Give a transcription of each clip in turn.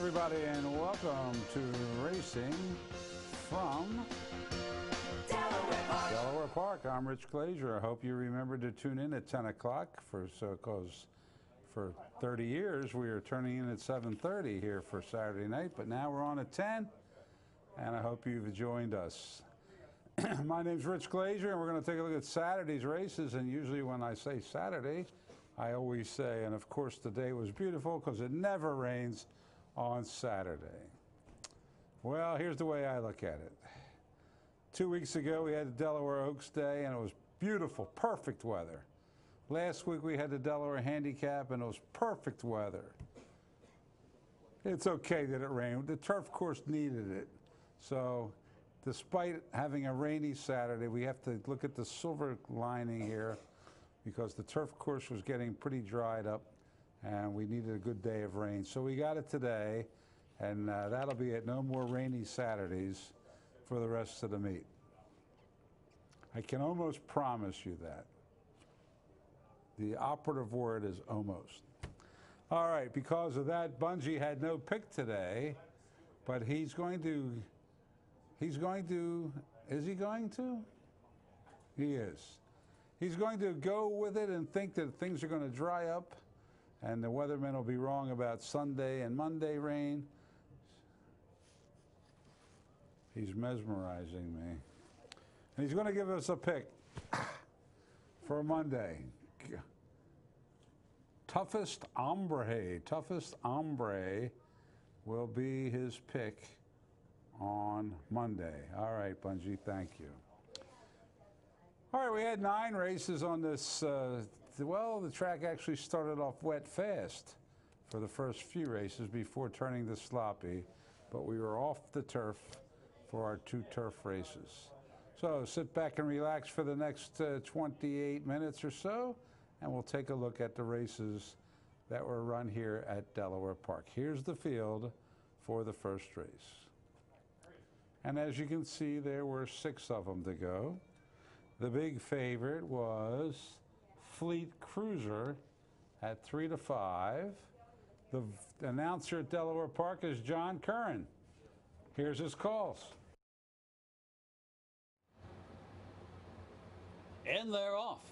everybody, and welcome to Racing from Delaware Park. I'm Rich Glazier. I hope you remember to tune in at 10 o'clock because for 30 years we were turning in at 7:30 here for Saturday night, but now we're on at 10, and I hope you've joined us. My name's Rich Glazier, and we're going to take a look at Saturday's races. And usually when I say Saturday, I always say, and of course today was beautiful because it never rains on Saturday. Well, here's the way I look at it. 2 weeks ago we had the Delaware Oaks Day, and it was beautiful, perfect weather. Last week we had the Delaware Handicap, and it was perfect weather. It's okay that it rained. The turf course needed it. So despite having a rainy Saturday, we have to look at the silver lining here because the turf course was getting pretty dried up and we needed a good day of rain. So we got it today, and that'll be it. No more rainy Saturdays for the rest of the meet. I can almost promise you that. The operative word is almost. All right, because of that, Bungie had no pick today, but is he going to? He is. He's going to go with it and think that things are going to dry up and the weathermen will be wrong about Sunday and Monday rain. He's mesmerizing me. And he's going to give us a pick for Monday. Toughest Ombre will be his pick on Monday. All right, Bungie, thank you. All right, we had 9 races on this. Well, the track actually started off wet fast for the first few races before turning to sloppy, but we were off the turf for our 2 turf races. So sit back and relax for the next 28 minutes or so, and we'll take a look at the races that were run here at Delaware Park. Here's the field for the first race. And as you can see, there were 6 of them to go. The big favorite was Fleet Cruiser at 3-5. The announcer at Delaware Park is John Curran. Here's his calls. And they're off.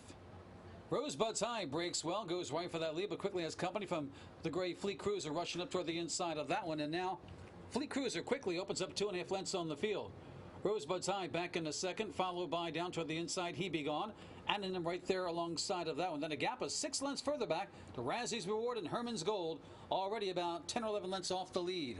Rosebud's High breaks well, goes right for that lead, but quickly has company from the gray Fleet Cruiser rushing up toward the inside of that one. And now Fleet Cruiser quickly opens up 2.5 lengths on the field. Rosebud's High back in the second, followed by down toward the inside, He Be Gone. And then right there alongside of that one. Then a gap of 6 lengths further back to Razzie's Reward and Herman's Gold, already about 10 or 11 lengths off the lead.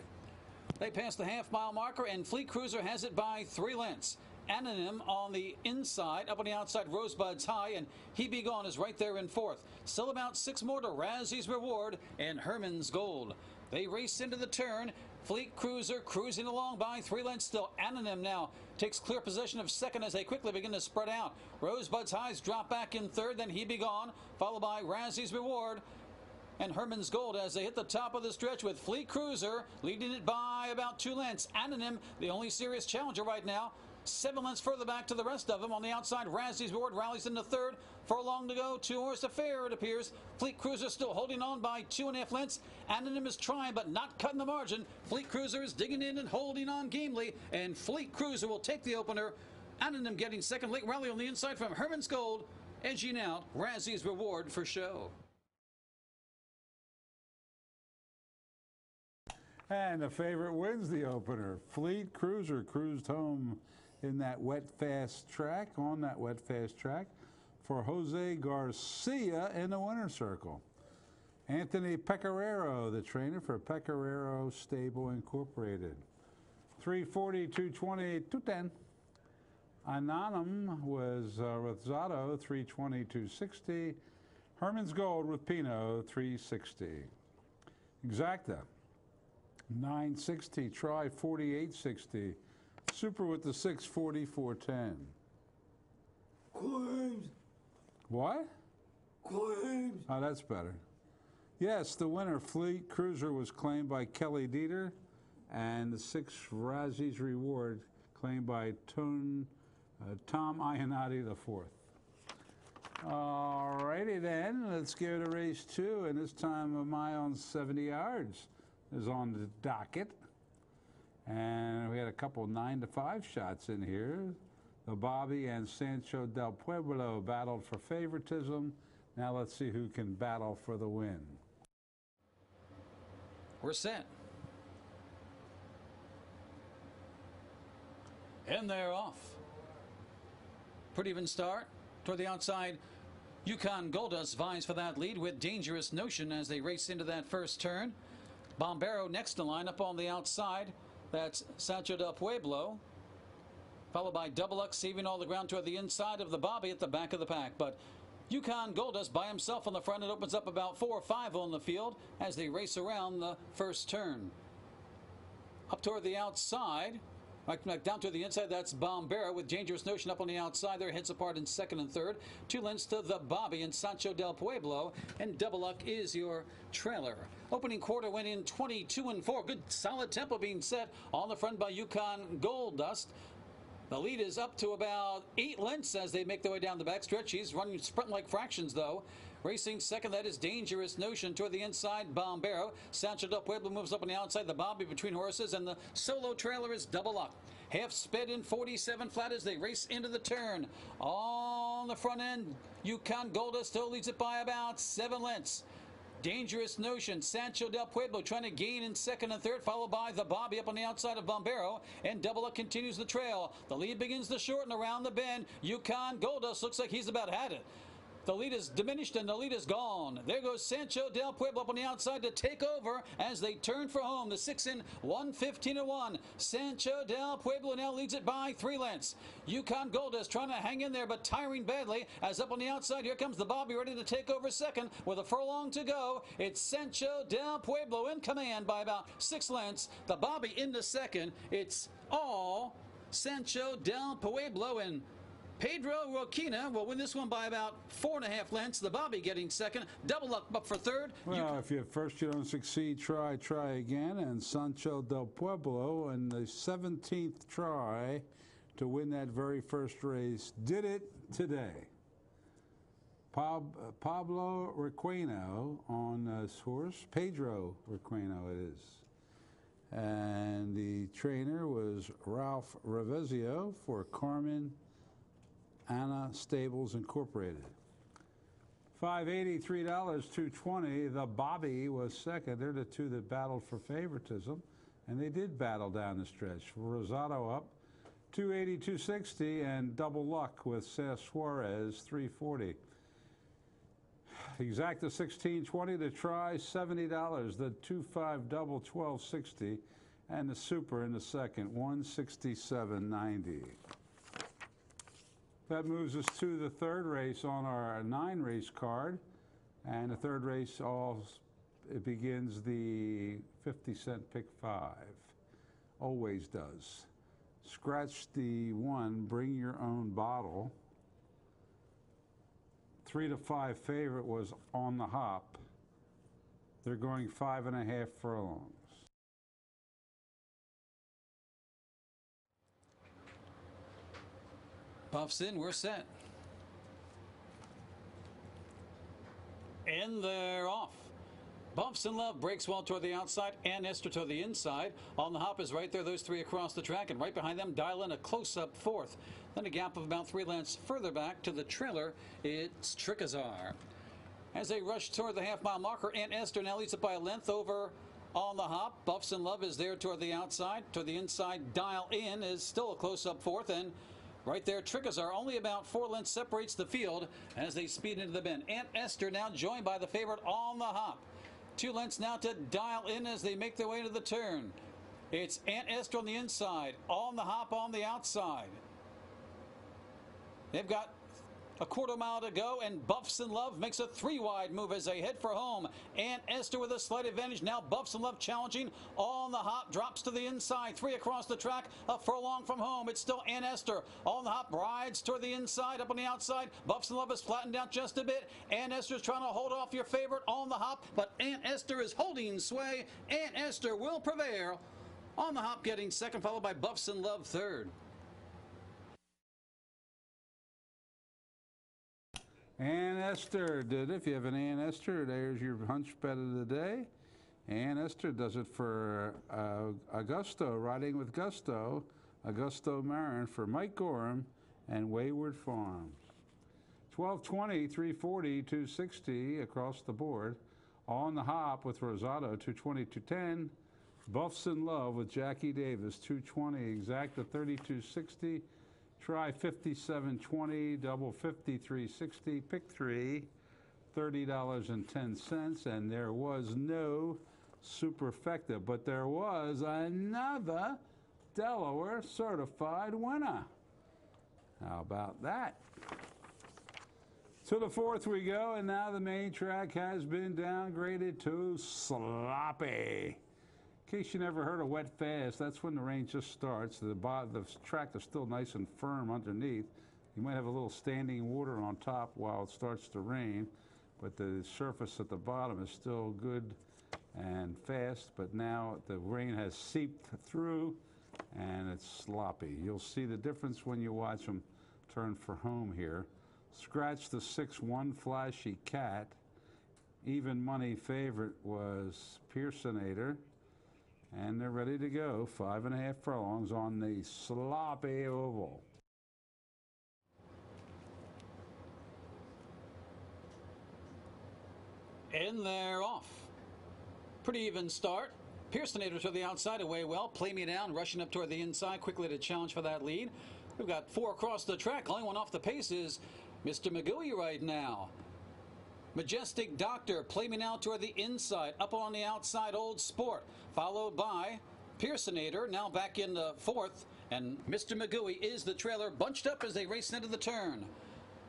They pass the half-mile marker, and Fleet Cruiser has it by 3 lengths. Anonym on the inside, up on the outside, Rosebud's High, and He Be Gone is right there in 4th. Still about 6 more to Razzie's Reward and Herman's Gold. They race into the turn. Fleet Cruiser cruising along by 3 lengths still. Anonym now takes clear possession of second as they quickly begin to spread out. Rosebud's Highs drop back in third, then He Be Gone, followed by Razzie's Reward and Herman's Gold as they hit the top of the stretch with Fleet Cruiser leading it by about 2 lengths. Anonym, the only serious challenger right now, 7 lengths further back to the rest of them. On the outside, Razzie's Reward rallies into third. Furlong to go, 2-horse affair, it appears. Fleet Cruiser still holding on by 2.5 lengths. Anonym is trying, but not cutting the margin. Fleet Cruiser is digging in and holding on gamely, and Fleet Cruiser will take the opener. Anonym getting second. Late rally on the inside from Herman's Gold, edging out Razzie's Reward for show. And the favorite wins the opener. Fleet Cruiser cruised home in that wet fast track, on that wet fast track, for Jose Garcia in the winner's circle. Anthony Pecoraro, the trainer for Pecoraro Stable Incorporated. 340, 220, 210. Anonym was with Zotto, 320, 260. Herman's Gold with Pino, 360. Exacta, 960. Try 4860. Super with the 640, 410. Claims. What? Claims. Oh, that's better. Yes, the winner, Fleet Cruiser, was claimed by Kelly Dieter, and the 6 Razzie's Reward claimed by Tom Ionati IV. All righty then, let's go to race 2, and this time a mile and 70 yards. is on the docket. And we had a couple 9-to-5 shots in here. The Bobby and Sancho del Pueblo battled for favoritism. Now let's see who can battle for the win. We're set. And they're off. Pretty even start. Toward the outside, Yukon Goldust vies for that lead with Dangerous Notion as they race into that first turn. Bombero next to line up on the outside. That's Sancho del Pueblo. Followed by Double Luck, saving all the ground toward the inside of the Bobby at the back of the pack. But Yukon Goldust by himself on the front. It opens up about 4 or 5 on the field as they race around the first turn. Up toward the outside, right down to the inside, that's Bombero with Dangerous Notion up on the outside. Their heads apart in second and third. 2 lengths to the Bobby and Sancho del Pueblo. And Double Luck is your trailer. Opening quarter went in 22-4. Good solid tempo being set on the front by Yukon Goldust. The lead is up to about 8 lengths as they make their way down the backstretch. He's running sprint like fractions, though. Racing second, that is Dangerous Notion. Toward the inside, Bombero. Sancho del Pueblo moves up on the outside. The Bobby between horses, and the solo trailer is Double Luck. Half sped in 47 flat as they race into the turn. On the front end, Yukon Goldust still leads it by about 7 lengths. Dangerous Notion, Sancho del Pueblo trying to gain in second and third, followed by the Bobby up on the outside of Bombero, and Double Luck continues the trail. The lead begins to shorten around the bend. Yukon Goldust looks like he's about had it. The lead is diminished and the lead is gone. There goes Sancho del Pueblo up on the outside to take over as they turn for home. The 6 in 1:15-1. Sancho del Pueblo now leads it by 3 lengths. Yukon Goldust trying to hang in there but tiring badly as up on the outside here comes the Bobby ready to take over second with a furlong to go. It's Sancho del Pueblo in command by about 6 lengths. The Bobby into second. It's all Sancho del Pueblo, and Pedro Roquina will win this one by about 4.5 lengths. The Bobby getting second. Double Luck up for third. Well, if you at first you don't succeed, try again. And Sancho del Pueblo in the 17th try to win that very first race did it today. Pablo Requeno on his horse. Pedro Requeno it is. And the trainer was Ralph Revezio for Carmen Anna Stables Incorporated. $5.80, $2.20. The Bobby was second. They're the 2 that battled for favoritism, and they did battle down the stretch. Rosado up $2.80, $2.60, and Double Luck with Suarez $3.40. Exacta 16.20. The try $70. The 2-5 double $12.60, and the super in the second $167.90. That moves us to the third race on our 9-race card. And the third race it begins the 50-cent pick 5. Always does. Scratch the 1, bring your own bottle. 3 to 5 favorite was On the Hop. They're going 5.5 furlongs. Puffs in, we're set. And they're off. Bumps in Love breaks well toward the outside and Esther toward the inside. On the Hop is right there, those 3 across the track, and right behind them, Dial In a close-up 4th. Then a gap of about 3 lengths further back to the trailer, it's Trickazar. As they rush toward the half-mile marker, Aunt Esther now leads it by a length over On the Hop. Buffs in Love is there toward the outside. Toward the inside, Dial In is still a close-up 4th, and right there, Trickazar only about 4 lengths separates the field as they speed into the bend. Aunt Esther now joined by the favorite On the Hop. 2 lengths now to Dial In as they make their way to the turn. It's Aunt Esther on the inside, On the Hop on the outside. They've got a quarter mile to go, and Buffs in Love makes a 3-wide move as they head for home. Aunt Esther with a slight advantage. Now Buffs in Love challenging. On the Hop drops to the inside. 3 across the track, a furlong from home. It's still Aunt Esther. On the Hop rides toward the inside, up on the outside. Buffs in Love is flattened out just a bit. Aunt Esther's trying to hold off your favorite On the Hop, but Aunt Esther is holding sway. Aunt Esther will prevail. On the Hop getting second, followed by Buffs in Love third. Aunt Esther did it. If you have an Aunt Esther, there's your hunch bet of the day. And Esther does it for Augusto, Riding with Gusto, Augusto Marin for Mike Gorham and Wayward Farms. 1220, 340, 260 across the board. On the Hop with Rosado, 220, 210. Buffs in Love with Jackie Davis, 220, Exacta 3260. Try 5720, double 5360. Pick 3, $30.10. And there was no superfecta, but there was another Delaware certified winner. How about that? To the fourth we go, and now the main track has been downgraded to sloppy. In case you never heard of wet fast, that's when the rain just starts. The track is still nice and firm underneath. You might have a little standing water on top while it starts to rain, but the surface at the bottom is still good and fast, but now the rain has seeped through and it's sloppy. You'll see the difference when you watch them turn for home here. Scratch the 6-1 Flashy Cat. Even money favorite was Pearsonator. And they're ready to go. 5.5 furlongs on the sloppy oval. And they're off. Pretty even start. Pearsonator to the outside, away well. Play Me Down, rushing up toward the inside, quickly to challenge for that lead. We've got 4 across the track. Only one off the pace is Mr. McGooey right now. Majestic Doctor, Play Me Now toward the inside. Up on the outside, Old Sport. Followed by Pearsonator, now back in the 4th. And Mr. McGooey is the trailer, bunched up as they race into the turn.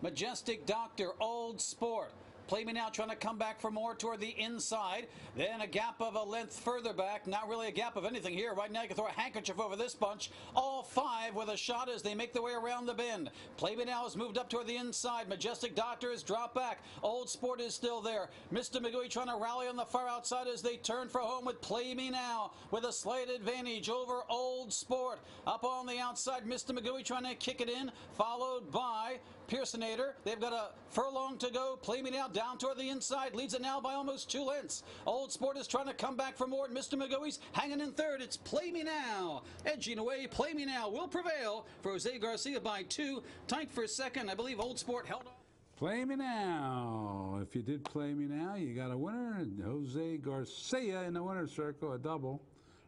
Majestic Doctor, Old Sport. Play Me Now trying to come back for more toward the inside. Then a gap of a length further back. Not really a gap of anything here. Right now you can throw a handkerchief over this bunch. All 5 with a shot as they make their way around the bend. Play Me Now has moved up toward the inside. Majestic Doctor has dropped back. Old Sport is still there. Mr. McGooey trying to rally on the far outside as they turn for home with Play Me Now with a slight advantage over Old Sport. Up on the outside, Mr. McGooey trying to kick it in, followed by Pearsonator. They've got a furlong to go. Play Me Now down toward the inside. Leads it now by almost 2 lengths. Old Sport is trying to come back for more. Mr. McGooey's hanging in 3rd. It's Play Me Now. Edging away. Play Me Now will prevail for Jose Garcia by 2. Tight for 2nd. I believe Old Sport held on. Play Me Now. If you did Play Me Now, you got a winner. Jose Garcia in the winner's circle, a double.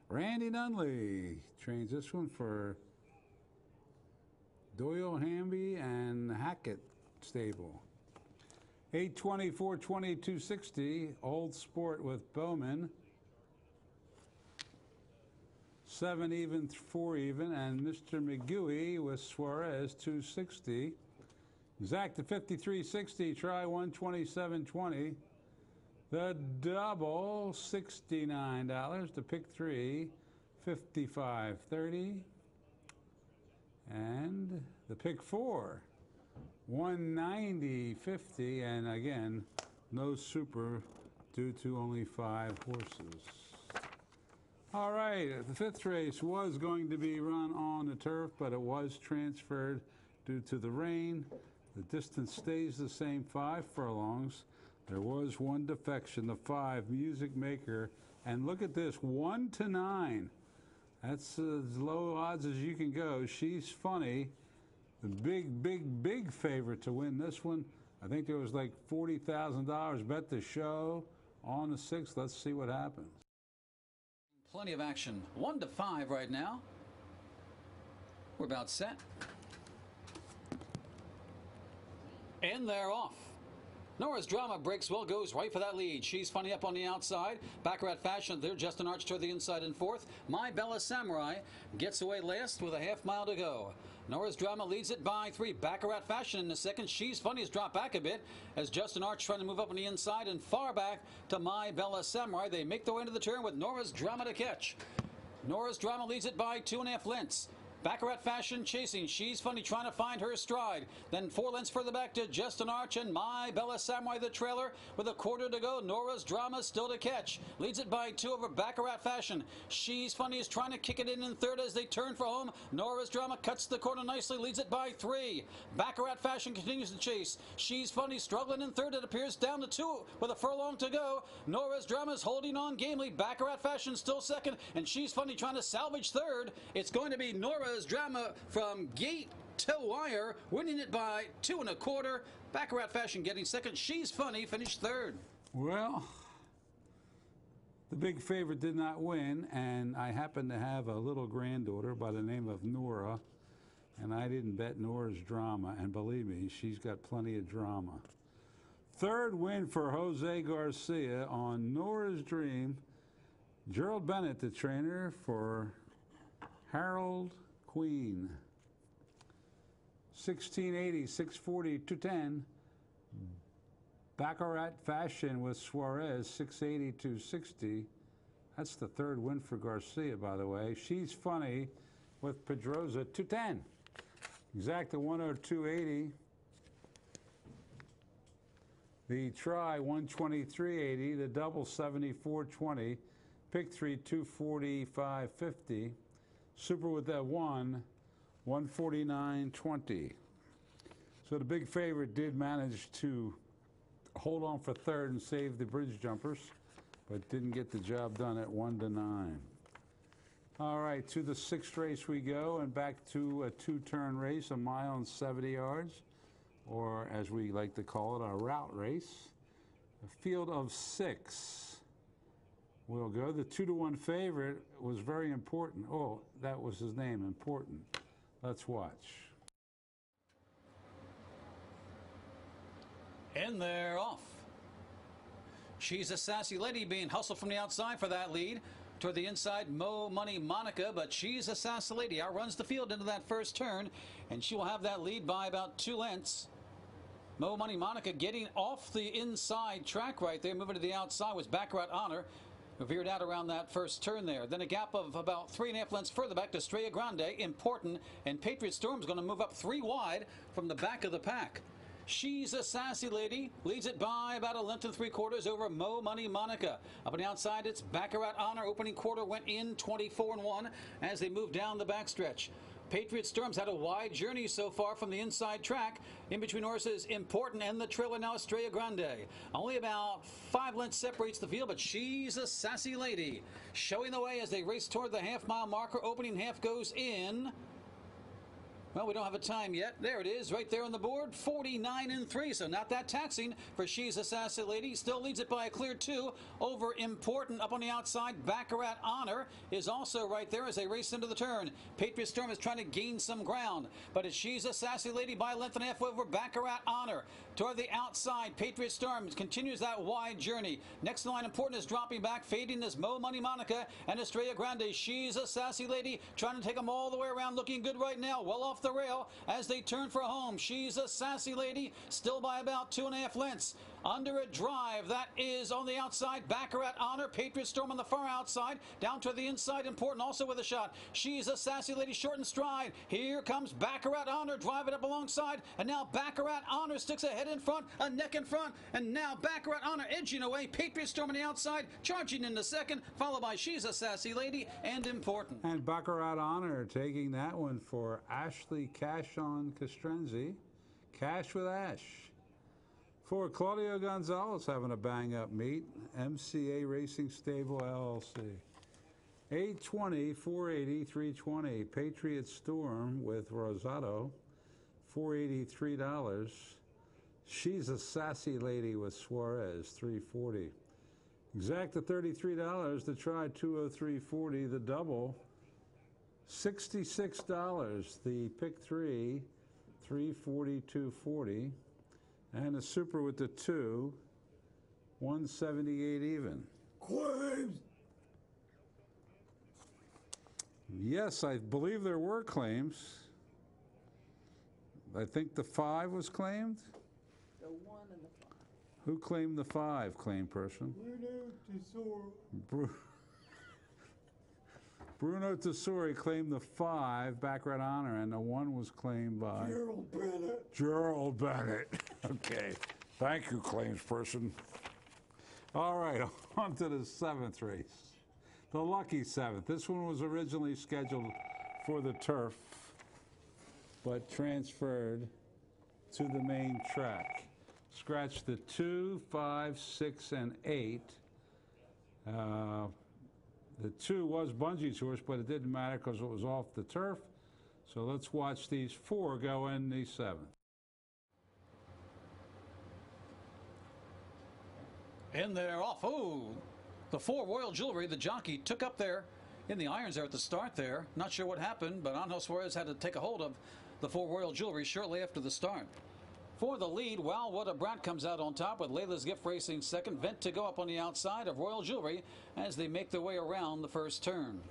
Randy Nunley trains this one for Doyle Hamby and Hackett Stable. 820, 420, 260. Old Sport with Bowman. 7 even, 4 even. And Mr. McGooey with Suarez, 260. Exacta 53.60. Try 127.20. The double, $69. The pick 3, $55.30. And the pick 4, $190.50. And again, no super due to only 5 horses. All right, the 5th race was going to be run on the turf, but it was transferred due to the rain. The distance stays the same, 5 furlongs. There was one defection, the 5, Music Maker. And look at this, 1 to 9. That's as low odds as you can go. She's Funny. The big favorite to win this one. I think there was like $40,000 bet the show on the 6th. Let's see what happens. Plenty of action. 1 to 5 right now. We're about set. And they're off. Nora's Drama breaks well, goes right for that lead. She's Funny up on the outside. Baccarat Fashion there, Justin Arch toward the inside in 4th. My Bella Samurai gets away last with a half mile to go. Nora's Drama leads it by 3. Baccarat Fashion in the 2nd. She's Funny has dropped back a bit as Justin Arch trying to move up on the inside and far back to My Bella Samurai. They make their way into the turn with Nora's Drama to catch. Nora's Drama leads it by 2.5 lengths. Baccarat Fashion chasing. She's Funny trying to find her stride. Then 4 lengths further back to Just an Arch and My Bella Samurai the trailer. With a quarter to go, Nora's Drama still to catch. Leads it by 2 over Baccarat Fashion. She's Funny is trying to kick it in third as they turn for home. Nora's Drama cuts the corner nicely, leads it by 3. Baccarat Fashion continues to chase. She's Funny struggling in third, it appears, down to 2 with a furlong to go. Nora's Drama is holding on gamely. Baccarat Fashion still second, and She's Funny trying to salvage third. It's going to be Nora's Drama from gate to wire, winning it by 2 1/4. Baccarat Fashion getting second. She's Funny finished third. Well, the big favorite did not win, and I happen to have a little granddaughter by the name of Nora, and I didn't bet Nora's Drama, and believe me, she's got plenty of drama. Third win for Jose Garcia on Nora's Dream. Gerald Bennett, the trainer for Harold Queen. 1680, 640, 210. Baccarat Fashion with Suarez, 680, 260. That's the third win for Garcia, by the way. She's Funny with Pedroza, 210. Exacta 102.80. The try 123.80. The double 74.20. Pick 3 245.50. Super with that 149.20. So the big favorite did manage to hold on for third and save the bridge jumpers, but didn't get the job done at 1-9. All right, to the 6th race we go, and back to a 2-turn race, a mile and 70 yards, or as we like to call it, a route race. A field of 6. We'll go. The 2-1 favorite was very important. Oh, that was his name, Important. Let's watch. And they're off. She's a Sassy Lady being hustled from the outside for that lead. Toward the inside, Mo Money Monica, but She's a Sassy Lady outruns the field into that first turn, and she will have that lead by about 2 lengths. Mo Money Monica getting off the inside track right there, moving to the outside was Baccarat Honor, who veered out around that first turn there. Then a gap of about 3.5 lengths further back to Estrella Grande, Important, and Patriot Storm's going to move up 3 wide from the back of the pack. She's a Sassy Lady leads it by about 1 3/4 over Mo Money Monica. Up on the outside, it's Baccarat Honor. Opening quarter went in 24-1 as they move down the backstretch. Patriot Storm's had a wide journey so far from the inside track. In between horses, Important and the trailer now Estrella Grande. Only about 5 lengths separates the field, but She's a Sassy Lady showing the way as they race toward the half-mile marker. Opening half goes in. Well, we don't have a time yet. There it is, right there on the board, 49 3. So not that taxing for She's a Sassy Lady. Still leads it by a clear 2 over Important. Up on the outside, Baccarat Honor is also right there as they race into the turn. Patriot Storm is trying to gain some ground, but it's She's a Sassy Lady by a length and a half over Baccarat Honor. Toward the outside, Patriot Storm continues that wide journey. Next in line, Important is dropping back, fading as Mo Money Monica and Estrella Grande. She's a Sassy Lady trying to take them all the way around, looking good right now. Well off the rail as they turn for home. She's a Sassy Lady still by about 2.5 lengths. Under a drive, that is on the outside, Baccarat Honor. Patriot Storm on the far outside. Down to the inside, Important also with a shot. She's a Sassy Lady short in stride. Here comes Baccarat Honor, driving up alongside. And now Baccarat Honor sticks a head in front, a neck in front. And now Baccarat Honor edging away. Patriot Storm on the outside, charging into second, followed by She's a Sassy Lady and Important. And Baccarat Honor taking that one for Ashley Cash on Castrenzi. Cash with Ash. For Claudio Gonzalez having a bang-up meet, MCA Racing Stable LLC. 820, 480, 320. Patriot Storm with Rosado, $483. She's a Sassy Lady with Suarez, $340. Exacta $33 to try 203.40. The double, $66. The pick 3, 342.40. And a super with the 2, 178 even. Claims. Yes, I believe there were claims. I think the 5 was claimed. The 1 and the 5. Who claimed the 5, claim person? Bruno Tesoro. Bruno Tessori claimed the 5, Baccarat Honor, and the 1 was claimed by Gerald Bennett. Gerald Bennett. Okay. Thank you, claims person. All right, on to the 7th race. The Lucky 7th. This one was originally scheduled for the turf, but transferred to the main track. Scratch the 2, 5, 6, and 8. The 2 was Bungie's horse, but it didn't matter because it was off the turf. So let's watch these 4 go in the 7th. And they're off. Oh, the 4 Royal Jewelry, the jockey, took up there in the irons there at the start there. Not sure what happened, but Angel Suarez had to take a hold of the 4 Royal Jewelry shortly after the start. For the lead, Wow What a Brat comes out on top with Layla's Gift racing second. Vent to Go up on the outside of Royal Jewelry as they make their way around the first turn.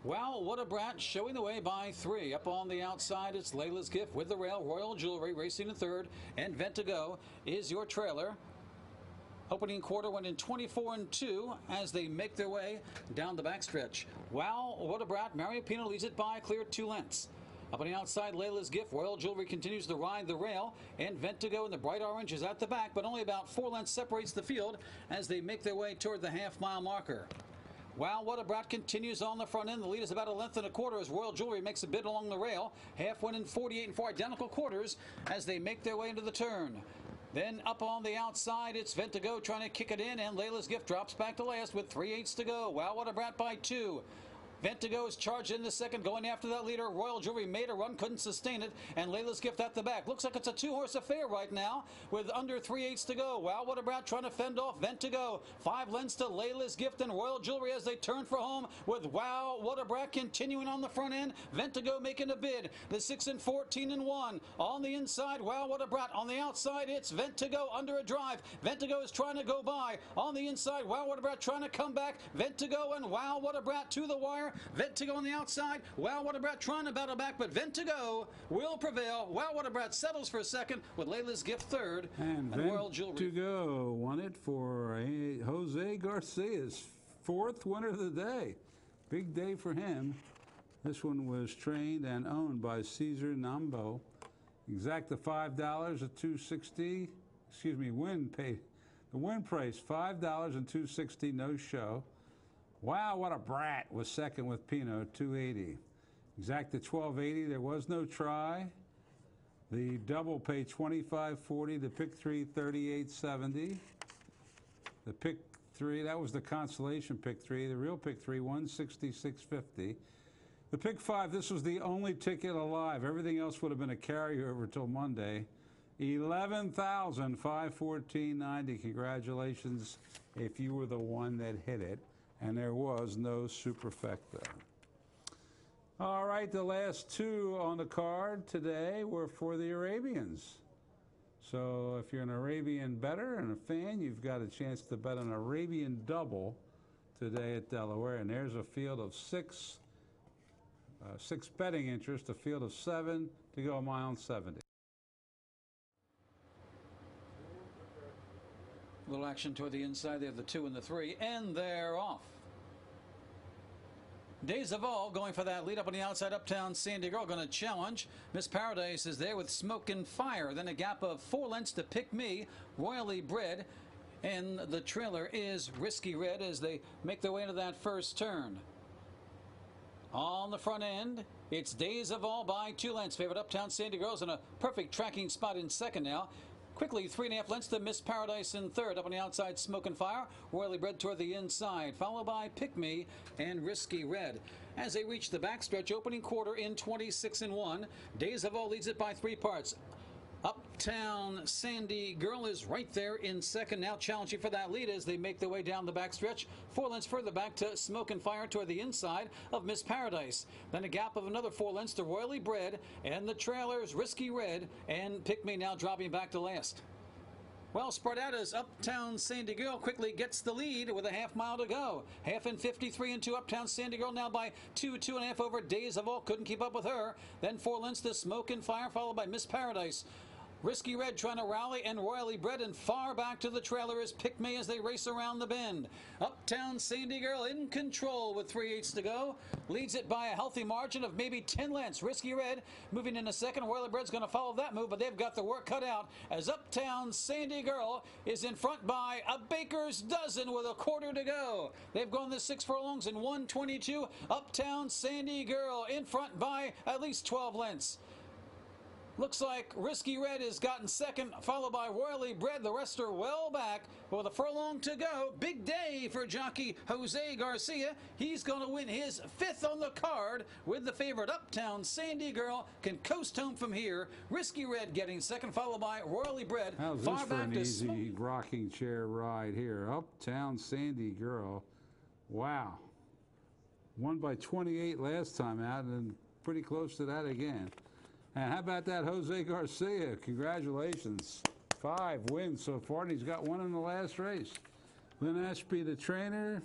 Wow What a Brat showing the way by 3. Up on the outside, it's Layla's Gift with the rail. Royal Jewelry racing in third, and Vent to Go is your trailer. Opening quarter went in 24-2 as they make their way down the backstretch. Wow What a Brat, Mario Pino leads it by a clear 2 lengths. Up on the outside, Layla's Gift. Royal Jewelry continues to ride the rail, and Vent to Go in the bright orange is at the back, but only about 4 lengths separates the field as they make their way toward the half-mile marker. Wow What a Brat continues on the front end. The lead is about 1.25 lengths as Royal Jewelry makes a bid along the rail. Half went in 48 and 4 identical quarters as they make their way into the turn. Then up on the outside, it's Vent to Go trying to kick it in, and Layla's Gift drops back to last with 3/8 to go. Wow What a Brat by 2. Vent to Go is charged in the second, going after that leader. Royal Jewelry made a run, couldn't sustain it, and Layla's Gift at the back. Looks like it's a 2-horse affair right now with under 3/8 to go. Wow What a Brat trying to fend off Vent to Go. 5 lengths to Layla's Gift and Royal Jewelry as they turn for home with Wow What a Brat continuing on the front end. Vent to Go making a bid. The 6 and 14 and 1 on the inside. Wow What a Brat on the outside. It's Vent to Go under a drive. Vent to Go is trying to go by on the inside. Wow What a Brat trying to come back. Vent to Go and Wow What a Brat to the wire. Vent to Go on the outside. Wow What a Brat trying to battle back, but Vent to Go will prevail. Wow What a Brat settles for second with Layla's Gift third, And Royal Vent Jewelry. to Go won it for Jose Garcia's 4th winner of the day. Big day for him. This one was trained and owned by Cesar Nambo. Exacta $5 at $2.60. Excuse me, the win price $5 and $2.60, no show. Wow What a Brat was second with Pino, $2.80. Exacta $12.80. There was no try. The double paid $25.40. The pick 3 $38.70. The pick 3, that was the consolation pick 3. The real pick 3 $166.50. The pick 5, this was the only ticket alive. Everything else would have been a carryover till Monday. $11,514.90. Congratulations if you were the one that hit it. And there was no superfecta. All right, the last 2 on the card today were for the Arabians. So if you're an Arabian bettor and a fan, you've got a chance to bet an Arabian double today at Delaware. And there's a field of 6 betting interest, a field of 7 to go a mile and 70. A little action toward the inside. They have the 2 and the 3, and they're off. Days of All going for that lead up on the outside. Uptown Sandy Girl going to challenge. Miss Paradise is there with Smoke and Fire. Then a gap of 4 lengths to Pick Me, Royally Bred. And the trailer is Risky Red as they make their way into that first turn. On the front end, it's Days of All by 2 lengths. Favorite Uptown Sandy Girl's in a perfect tracking spot in second now. Quickly, 3.5 lengths to Miss Paradise in third. Up on the outside, Smoke and Fire. Royally Bred toward the inside, followed by Pick Me and Risky Red. As they reach the backstretch, opening quarter in 26 and 1. Days of All leads it by 3 parts. Uptown Sandy Girl is right there in second, now challenging for that lead as they make their way down the backstretch. 4 lengths further back to Smoke and Fire toward the inside of Miss Paradise. Then a gap of another 4 lengths to Royally Bred, and the trailers Risky Red and Pick Me now dropping back to last. Well, spread out as Uptown Sandy Girl quickly gets the lead with a half-mile to go. Half in 53 and 2. Uptown Sandy Girl now by 2.5 over Days of All. Couldn't keep up with her. Then 4 lengths to Smoke and Fire, followed by Miss Paradise. Risky Red trying to rally, and Royally Bred, and far back to the trailer is Pick Me as they race around the bend. Uptown Sandy Girl in control with 3/8 to go. Leads it by a healthy margin of maybe 10 lengths. Risky Red moving in a second. Royally Bred's going to follow that move, but they've got the work cut out as Uptown Sandy Girl is in front by a baker's dozen with a quarter to go. They've gone the 6 furlongs in 1:22. Uptown Sandy Girl in front by at least 12 lengths. Looks like Risky Red has gotten second, followed by Royally Bred. The rest are well back with a furlong to go. Big day for jockey Jose Garcia. He's going to win his 5th on the card with the favorite Uptown Sandy Girl. Can coast home from here. Risky Red getting second, followed by Royally Bred. How's this for an easy rocking chair ride here? Uptown Sandy Girl. Wow. Won by 28 last time out and pretty close to that again. And how about that Jose Garcia? Congratulations. 5 wins so far, and he's got 1 in the last race. Lynn Ashby, the trainer.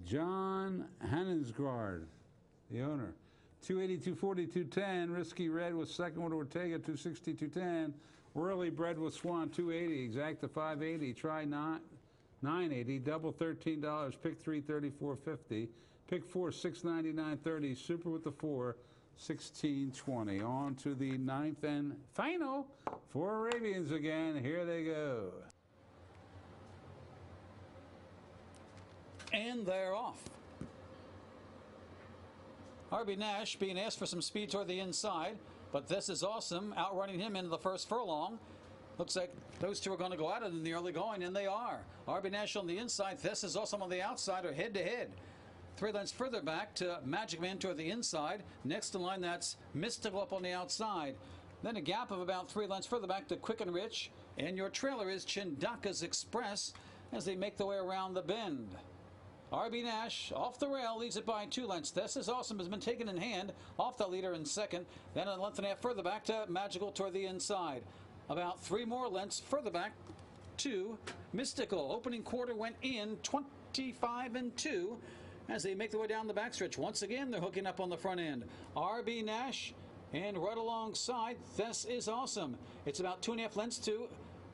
John Hannensgaard, the owner. 280, 240, 210. Risky Red was second with Ortega, 260, 210. Royally Bred with Swan, 280. Exacta 580. Try 980. Double $13. Pick 3, $34.50. Pick 4, $699.30. Super with the 4. 1620. On to the 9th and final for Arabians again. Here they go. And they're off. RB Nash being asked for some speed toward the inside, but This Is Awesome outrunning him into the first furlong. Looks like those two are going to go at it in the early going, and they are. RB Nash on the inside, This Is Awesome on the outside are head to head. 3 lengths further back to Magic Man toward the inside. Next in line, that's Mystical up on the outside. Then a gap of about 3 lengths further back to Quick and Rich. And your trailer is Chindaka's Express as they make their way around the bend. RB Nash off the rail leads it by 2 lengths. This Is Awesome has been taken in hand off the leader in second. Then a length and a half further back to Magical toward the inside. About 3 more lengths further back to Mystical. Opening quarter went in 25 2. As they make their way down the backstretch. Once again, they're hooking up on the front end. RB Nash, and right alongside, This Is Awesome. It's about 2.5 lengths to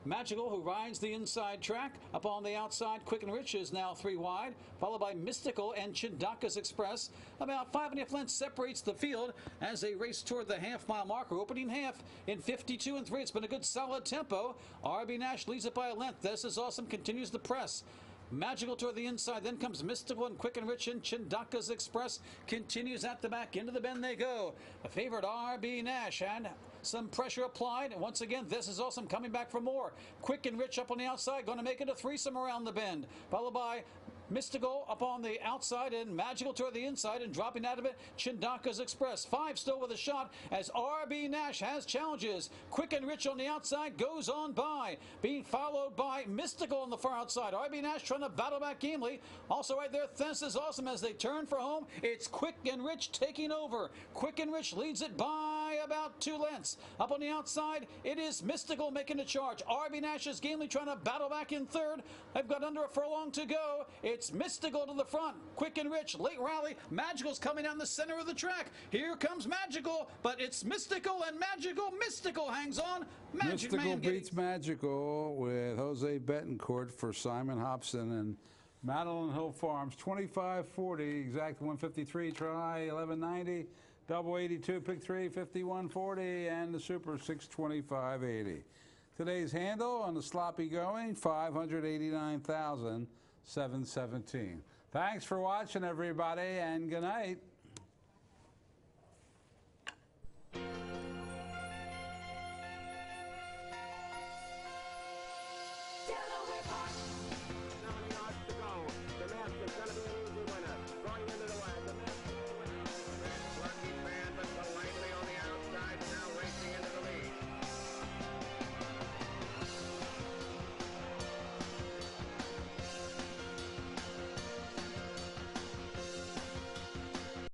Magical, who rides the inside track. Up on the outside, Quick and Rich is now 3 wide, followed by Mystical and Chindaka's Express. About 5.5 lengths separates the field as they race toward the half-mile marker. Opening half in 52 3. It's been a good solid tempo. RB Nash leads it by a length. This Is Awesome continues the press. Magical toward the inside, then comes Mystical and Quick and Rich, and Chindaka's Express continues at the back. Into the bend they go. The favorite RB Nash, and some pressure applied. And once again, This Is Awesome coming back for more. Quick and Rich up on the outside, going to make it a threesome around the bend. Followed by Mystical up on the outside and Magical toward the inside, and dropping out of it, Chindaka's Express. 5 still with a shot as RB Nash has challenges. Quick and Rich on the outside goes on by, being followed by Mystical on the far outside. RB Nash trying to battle back gamely. Also right there, This Is Awesome as they turn for home. It's Quick and Rich taking over. Quick and Rich leads it by about 2 lengths. Up on the outside, it is Mystical making a charge. RB Nash is gamely trying to battle back in third. They've got under a furlong to go. It's Mystical to the front. Quick and Rich, late rally. Magical's coming down the center of the track. Here comes Magical, but it's Mystical and Magical. Mystical hangs on. Mystical beats Magical with Jose Betancourt for Simon Hobson and Madeline Hill Farms. 25.40, exact 153, try 11.90, double 82, pick 3, 51.40, and the super 625.80. Today's handle on the sloppy going, 589,717. Thanks for watching, everybody, and good night.